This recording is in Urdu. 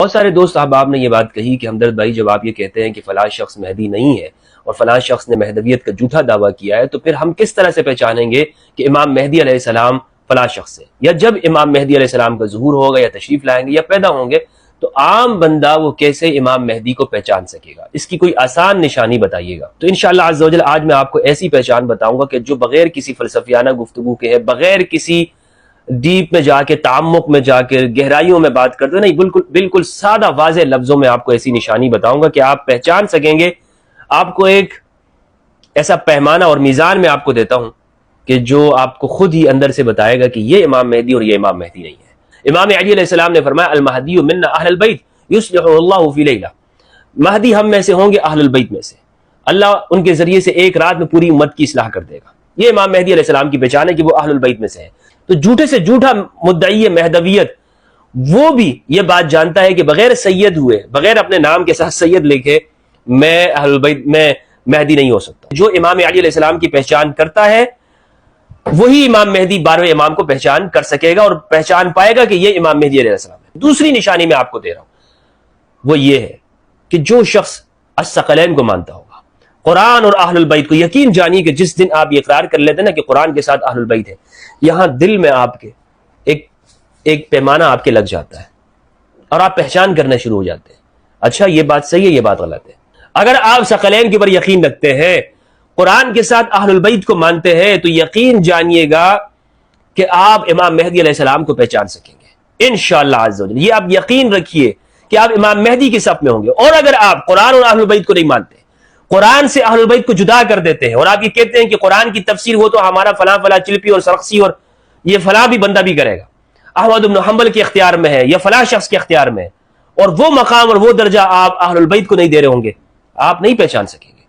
بہت سارے دوست احباب نے یہ بات کہی کہ ہمدرد بھائی جب آپ یہ کہتے ہیں کہ فلاں شخص مہدی نہیں ہے اور فلاں شخص نے مہدویت کا جھوٹا دعویٰ کیا ہے، تو پھر ہم کس طرح سے پہچانیں گے کہ امام مہدی علیہ السلام فلاں شخص ہے؟ یا جب امام مہدی علیہ السلام کا ظہور ہوگا یا تشریف لائیں گے یا پیدا ہوں گے تو عام بندہ وہ کیسے امام مہدی کو پہچان سکے گا؟ اس کی کوئی آسان نشانی بتائیے گا۔ تو انشاءاللہ عز و جل آج میں آپ کو ایسی پہچان بتاؤں گا کہ جو بغیر کسی فلسفیانہ گفتگو کے ہے، بغیر کسی ڈیپ میں جا کے تعمق میں جا کے گہرائیوں میں بات کرتے نہیں، بالکل سادہ واضح لفظوں میں آپ کو ایسی نشانی بتاؤں گا کہ آپ پہچان سکیں گے۔ آپ کو ایک ایسا پیمانہ اور میزان میں آپ کو دیتا ہوں کہ جو آپ کو خود ہی اندر سے بتائے گا کہ یہ امام مہدی اور یہ امام مہدی نہیں ہے۔ امام علی علیہ السلام نے فرمایا المہدی منا اہل البیت یصلح اللہ فی لیلہ، مہدی ہم میں سے ہوں گے اہل البیت میں سے، اللہ ان کے ذریعے سے ایک رات میں پوری امت کی اصلاح کر دے گا۔ یہ امام مہدی علیہ السلام کی پہچان ہے کہ وہ اہل البیت میں سے ہے۔ تو جھوٹے سے جھوٹا مدعی مہدویت وہ بھی یہ بات جانتا ہے کہ بغیر سید ہوئے، بغیر اپنے نام کے ساتھ سید لکھے میں اہل البیت میں مہدی نہیں ہو سکتا۔ جو امام علی علیہ السلام کی پہچان کرتا ہے وہی امام مہدی 12ویں امام کو پہچان کر سکے گا اور پہچان پائے گا کہ یہ امام مہدی علیہ السلام ہے۔ دوسری نشانی میں آپ کو دے رہا ہوں وہ یہ ہے کہ جو شخص الثقلین کو مانتا ہوگا، قرآن اور اہل البیت کو، یقین جانیے کہ جس دن آپ یہ اقرار کر لیتے ہیں نا کہ قرآن کے ساتھ اہل البیت ہے، یہاں دل میں آپ کے ایک پیمانہ آپ کے لگ جاتا ہے اور آپ پہچان کرنا شروع ہو جاتے ہیں، اچھا یہ بات صحیح ہے، یہ بات غلط ہے۔ اگر آپ ثقلین کے اوپر یقین رکھتے ہیں، قرآن کے ساتھ اہل البیت کو مانتے ہیں، تو یقین جانیے گا کہ آپ امام مہدی علیہ السلام کو پہچان سکیں گے انشاءاللہ عز و جل۔ یہ آپ یقین رکھیے کہ آپ امام مہدی کے صف میں ہوں گے۔ اور اگر آپ قرآن اور اہل البیت کو نہیں مانتے، قرآن سے اہل البیت کو جدا کر دیتے ہیں اور آپ یہ کہتے ہیں کہ قرآن کی تفسیر وہ تو ہمارا فلاں فلاں چلپی اور سرخسی اور یہ فلاں بھی بندہ بھی کرے گا، احمد بن حنبل کے اختیار میں ہے یا فلاں شخص کے اختیار میں ہے، اور وہ مقام اور وہ درجہ آپ اہل البیت کو نہیں دے رہے ہوں گے، آپ نہیں پہچان سکیں گے۔